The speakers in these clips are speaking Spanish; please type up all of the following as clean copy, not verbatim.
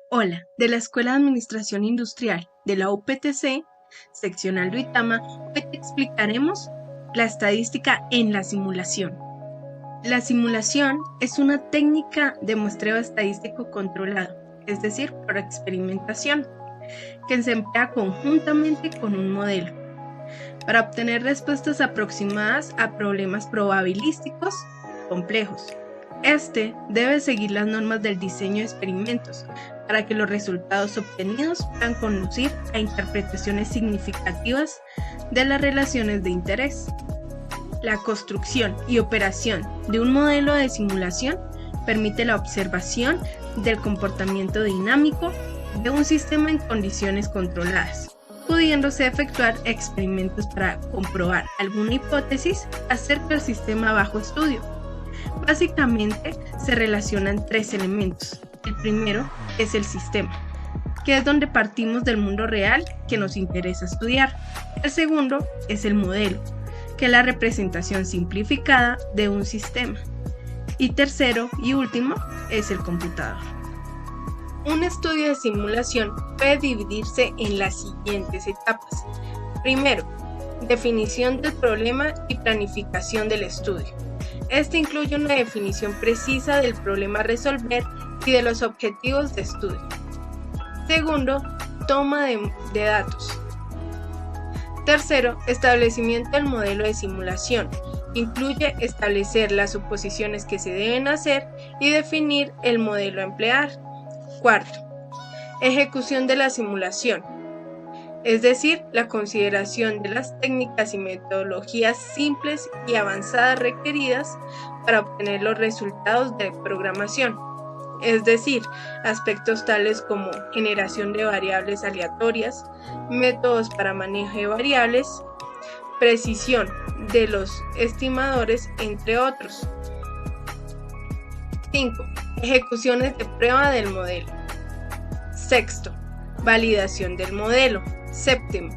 Hola, de la Escuela de Administración Industrial de la UPTC, seccional Duitama, hoy te explicaremos la estadística en la simulación. La simulación es una técnica de muestreo estadístico controlado, es decir, por experimentación, que se emplea conjuntamente con un modelo para obtener respuestas aproximadas a problemas probabilísticos complejos. Este debe seguir las normas del diseño de experimentos para que los resultados obtenidos puedan conducir a interpretaciones significativas de las relaciones de interés. La construcción y operación de un modelo de simulación permite la observación del comportamiento dinámico de un sistema en condiciones controladas, pudiéndose efectuar experimentos para comprobar alguna hipótesis acerca del sistema bajo estudio. Básicamente se relacionan tres elementos. El primero es el sistema, que es donde partimos del mundo real que nos interesa estudiar. El segundo es el modelo, que es la representación simplificada de un sistema. Y tercero y último es el computador. Un estudio de simulación puede dividirse en las siguientes etapas. Primero, definición del problema y planificación del estudio. Este incluye una definición precisa del problema a resolver y de los objetivos de estudio. Segundo, toma de datos. Tercero, establecimiento del modelo de simulación. Incluye establecer las suposiciones que se deben hacer y definir el modelo a emplear. Cuarto, ejecución de la simulación, es decir, la consideración de las técnicas y metodologías simples y avanzadas requeridas para obtener los resultados de programación, es decir, aspectos tales como generación de variables aleatorias, métodos para manejo de variables, precisión de los estimadores, entre otros. 5. Ejecuciones de prueba del modelo. Sexto, validación del modelo. Séptimo,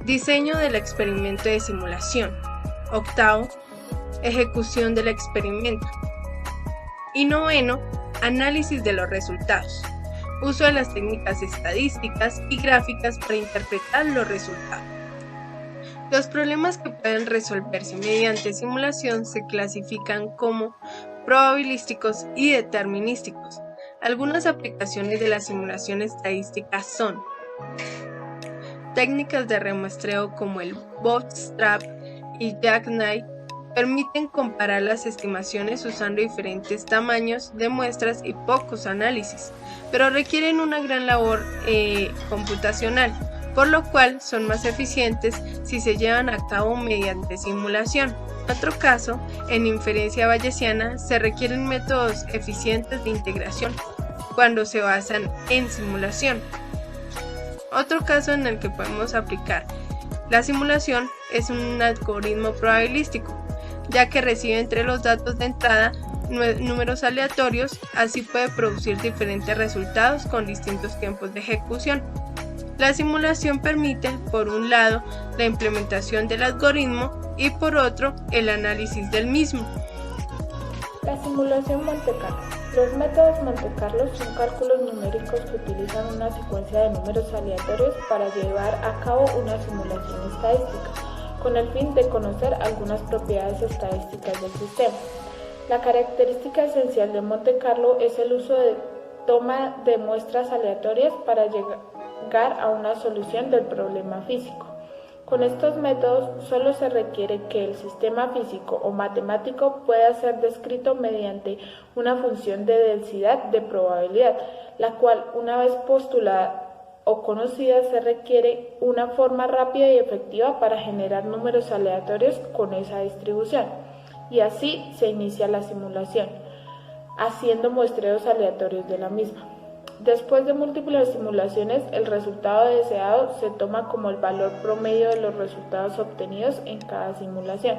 diseño del experimento de simulación. Octavo, ejecución del experimento. Y noveno, análisis de los resultados. Uso de las técnicas estadísticas y gráficas para interpretar los resultados. Los problemas que pueden resolverse mediante simulación se clasifican como probabilísticos y determinísticos. Algunas aplicaciones de la simulación estadística son técnicas de remuestreo como el Bootstrap y Jackknife. Permiten comparar las estimaciones usando diferentes tamaños de muestras y pocos análisis, pero requieren una gran labor computacional, por lo cual son más eficientes si se llevan a cabo mediante simulación. En otro caso, en inferencia bayesiana se requieren métodos eficientes de integración cuando se basan en simulación. Otro caso en el que podemos aplicar la simulación es un algoritmo probabilístico, ya que recibe entre los datos de entrada números aleatorios, así puede producir diferentes resultados con distintos tiempos de ejecución. La simulación permite, por un lado, la implementación del algoritmo y por otro, el análisis del mismo. La simulación Monte Carlo. Los métodos Monte Carlo son cálculos numéricos que utilizan una secuencia de números aleatorios para llevar a cabo una simulación estadística, con el fin de conocer algunas propiedades estadísticas del sistema. La característica esencial de Monte Carlo es el uso de toma de muestras aleatorias para llegar a una solución del problema físico. Con estos métodos solo se requiere que el sistema físico o matemático pueda ser descrito mediante una función de densidad de probabilidad, la cual, una vez postulada o conocida, se requiere una forma rápida y efectiva para generar números aleatorios con esa distribución. Y así se inicia la simulación, haciendo muestreos aleatorios de la misma. Después de múltiples simulaciones, el resultado deseado se toma como el valor promedio de los resultados obtenidos en cada simulación.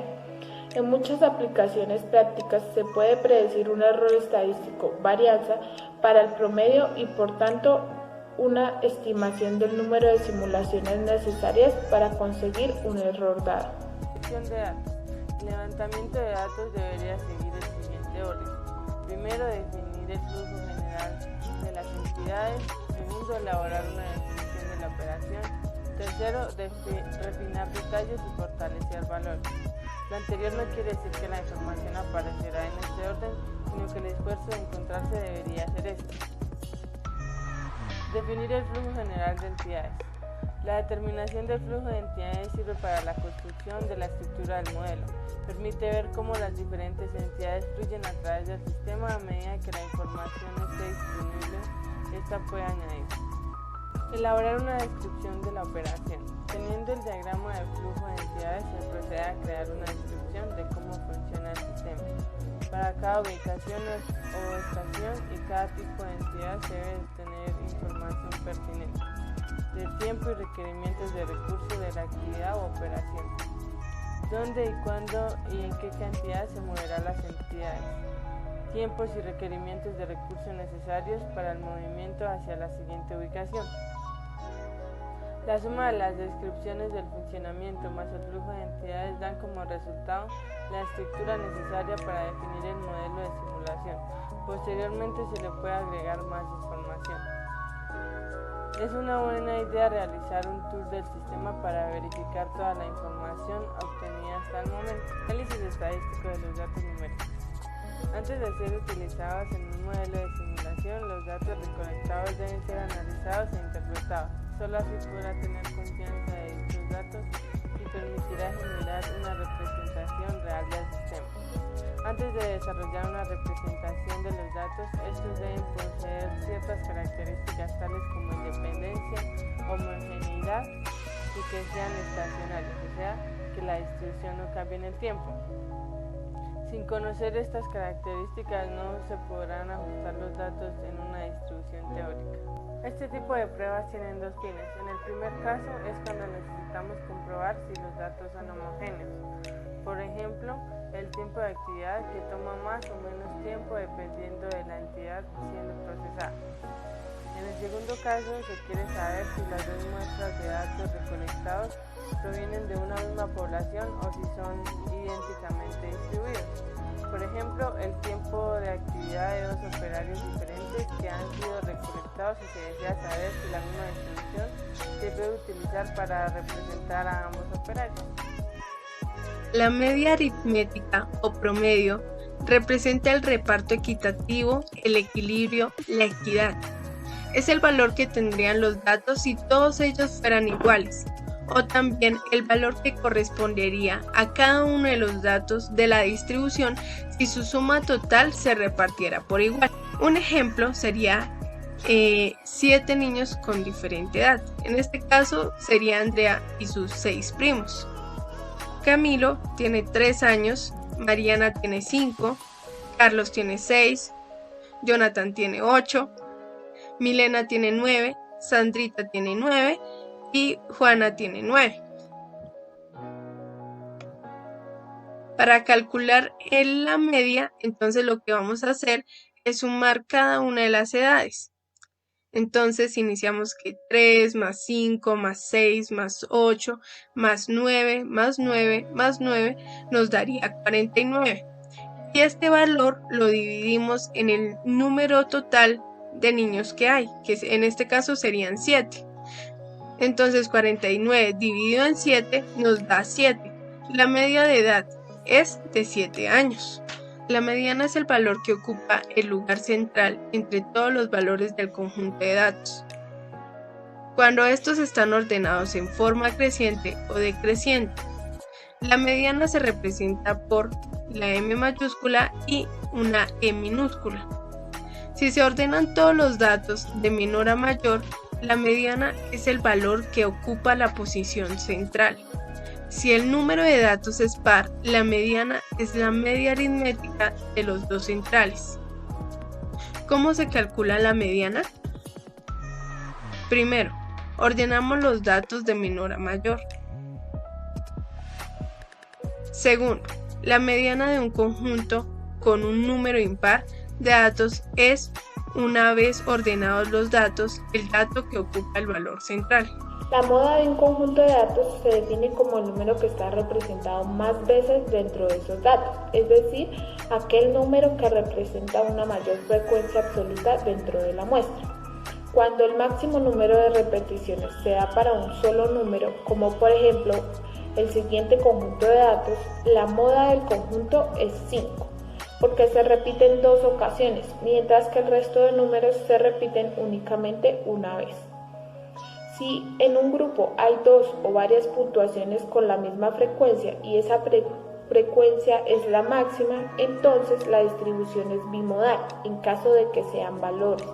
En muchas aplicaciones prácticas se puede predecir un error estadístico, varianza, para el promedio y por tanto una estimación del número de simulaciones necesarias para conseguir un error dado. Selección de datos. El levantamiento de datos debería seguir el siguiente orden. Primero, definir el flujo general de las entidades, Segundo, elaborar una descripción de la operación. Tercero, refinar detalles y fortalecer valores. Lo anterior no quiere decir que la información aparecerá en este orden, sino que el esfuerzo de encontrarse debería ser este. Definir el flujo general de entidades. La determinación del flujo de entidades sirve para la construcción de la estructura del modelo. Permite ver cómo las diferentes entidades fluyen a través del sistema a medida que la información esté disponible. Esta puede añadir. Elaborar una descripción de la operación. Teniendo el diagrama de flujo de entidades, se procede a crear una descripción de cómo funciona el sistema. Para cada ubicación o estación y cada tipo de entidad se debe tener información pertinente de tiempo y requerimientos de recursos de la actividad o operación. Dónde y cuándo y en qué cantidad se moverán las entidades. Tiempos y requerimientos de recursos necesarios para el movimiento hacia la siguiente ubicación. La suma de las descripciones del funcionamiento más el flujo de entidades dan como resultado la estructura necesaria para definir el modelo de simulación. Posteriormente se le puede agregar más información. Es una buena idea realizar un tour del sistema para verificar toda la información obtenida hasta el momento. Análisis estadístico de los datos numéricos. Antes de ser utilizados en un modelo de simulación, los datos recolectados deben ser analizados e interpretados. Solo así podrá tener confianza de dichos datos y permitirá generar una representación real del sistema. Antes de desarrollar una representación de los datos, estos deben poseer ciertas características tales como independencia, homogeneidad y que sean estacionarios, o sea, que la distribución no cambie en el tiempo. Sin conocer estas características no se podrán ajustar los datos en una distribución teórica. Este tipo de pruebas tienen dos fines. En el primer caso es cuando necesitamos comprobar si los datos son homogéneos. Por ejemplo, el tiempo de actividad que toma más o menos tiempo dependiendo de la entidad siendo procesada. En el segundo caso se quiere saber si las dos muestras de datos recolectados provienen de una misma población o si son idénticamente distribuidos. Por ejemplo, el tiempo de actividad de dos operarios diferentes que han sido recolectados y se desea saber si la misma distribución se puede utilizar para representar a ambos operarios. La media aritmética o promedio representa el reparto equitativo, el equilibrio, la equidad. Es el valor que tendrían los datos si todos ellos fueran iguales, o también el valor que correspondería a cada uno de los datos de la distribución si su suma total se repartiera por igual. Un ejemplo sería 7 niños con diferente edad. En este caso sería Andrea y sus 6 primos. Camilo tiene 3 años, Mariana tiene 5, Carlos tiene 6, Jonathan tiene 8, Milena tiene 9, Sandrita tiene 9 y Juana tiene 9. Para calcular la media, entonces lo que vamos a hacer es sumar cada una de las edades. Entonces iniciamos que 3 más 5 más 6 más 8 más 9 más 9 más 9 nos daría 49. Y este valor lo dividimos en el número total de niños que hay, que en este caso serían 7. Entonces 49 dividido en 7 nos da 7. La media de edad es de 7 años. La mediana es el valor que ocupa el lugar central entre todos los valores del conjunto de datos. Cuando estos están ordenados en forma creciente o decreciente, la mediana se representa por la M mayúscula y una E minúscula. Si se ordenan todos los datos de menor a mayor, la mediana es el valor que ocupa la posición central. Si el número de datos es par, la mediana es la media aritmética de los dos centrales. ¿Cómo se calcula la mediana? Primero, ordenamos los datos de menor a mayor. Segundo, la mediana de un conjunto con un número impar de datos es, una vez ordenados los datos, el dato que ocupa el valor central. La moda de un conjunto de datos se define como el número que está representado más veces dentro de esos datos, es decir, aquel número que representa una mayor frecuencia absoluta dentro de la muestra. Cuando el máximo número de repeticiones se da para un solo número, como por ejemplo el siguiente conjunto de datos, la moda del conjunto es 5, porque se repite en 2 ocasiones, mientras que el resto de números se repiten únicamente una vez. Si en un grupo hay 2 o varias puntuaciones con la misma frecuencia y esa frecuencia es la máxima, entonces la distribución es bimodal en caso de que sean valores,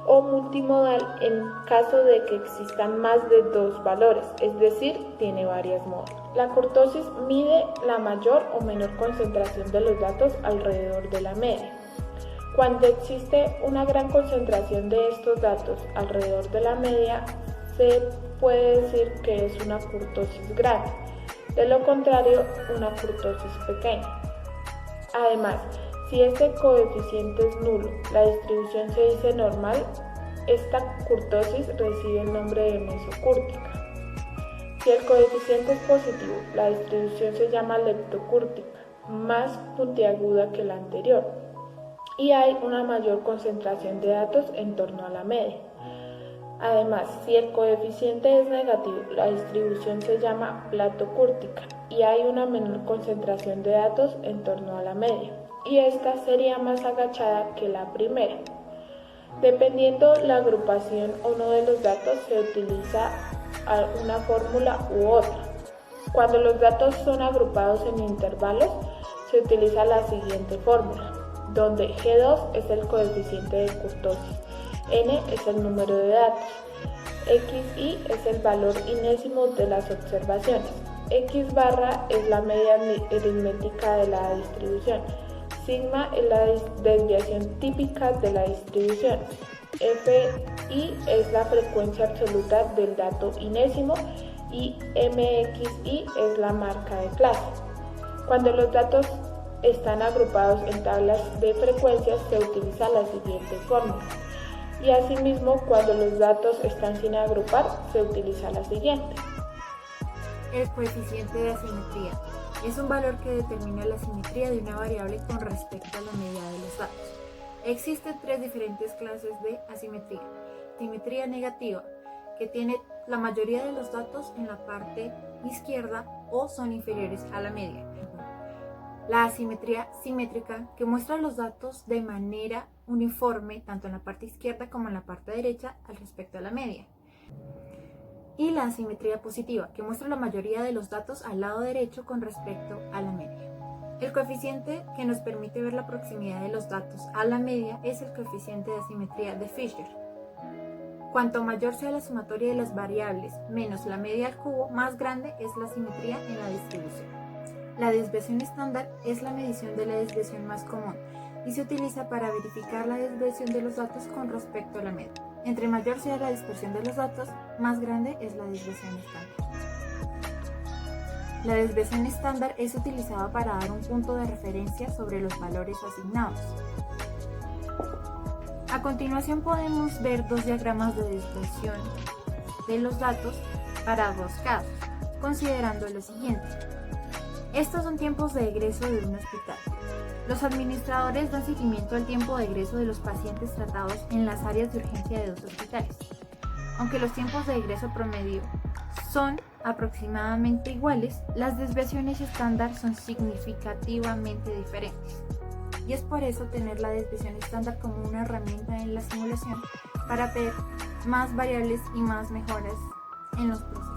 o multimodal en caso de que existan más de 2 valores, es decir, tiene varias modas. La kurtosis mide la mayor o menor concentración de los datos alrededor de la media. Cuando existe una gran concentración de estos datos alrededor de la media, se puede decir que es una kurtosis grande. De lo contrario, una kurtosis pequeña. Además, si este coeficiente es nulo, la distribución se dice normal, esta kurtosis recibe el nombre de mesocúrtica. Si el coeficiente es positivo, la distribución se llama leptocúrtica, más puntiaguda que la anterior, y hay una mayor concentración de datos en torno a la media. Además, si el coeficiente es negativo, la distribución se llama platocúrtica y hay una menor concentración de datos en torno a la media, y esta sería más agachada que la primera. Dependiendo la agrupación o no de los datos, se utiliza una fórmula u otra. Cuando los datos son agrupados en intervalos, se utiliza la siguiente fórmula, donde G2 es el coeficiente de kurtosis, N es el número de datos, XI es el valor inésimo de las observaciones, X barra es la media aritmética de la distribución, sigma es la desviación típica de la distribución, Fi es la frecuencia absoluta del dato inésimo y Mxi es la marca de clase. Cuando los datos están agrupados en tablas de frecuencias se utiliza la siguiente fórmula. Y asimismo, cuando los datos están sin agrupar, se utiliza la siguiente. El coeficiente de asimetría es un valor que determina la simetría de una variable con respecto a la media de los datos. Existen 3 diferentes clases de asimetría. Simetría negativa, que tiene la mayoría de los datos en la parte izquierda o son inferiores a la media. La asimetría simétrica, que muestra los datos de manera uniforme tanto en la parte izquierda como en la parte derecha al respecto a la media. Y la asimetría positiva, que muestra la mayoría de los datos al lado derecho con respecto a la media. El coeficiente que nos permite ver la proximidad de los datos a la media es el coeficiente de asimetría de Fisher. Cuanto mayor sea la sumatoria de las variables menos la media al cubo, más grande es la simetría en la distribución. La desviación estándar es la medición de la desviación más común y se utiliza para verificar la desviación de los datos con respecto a la media. Entre mayor sea la dispersión de los datos, más grande es la desviación estándar. La desviación estándar es utilizada para dar un punto de referencia sobre los valores asignados. A continuación podemos ver 2 diagramas de desviación de los datos para 2 casos, considerando lo siguiente. Estos son tiempos de egreso de un hospital. Los administradores dan seguimiento al tiempo de egreso de los pacientes tratados en las áreas de urgencia de 2 hospitales. Aunque los tiempos de egreso promedio son aproximadamente iguales, las desviaciones estándar son significativamente diferentes. Y es por eso tener la desviación estándar como una herramienta en la simulación para ver más variables y más mejoras en los procesos.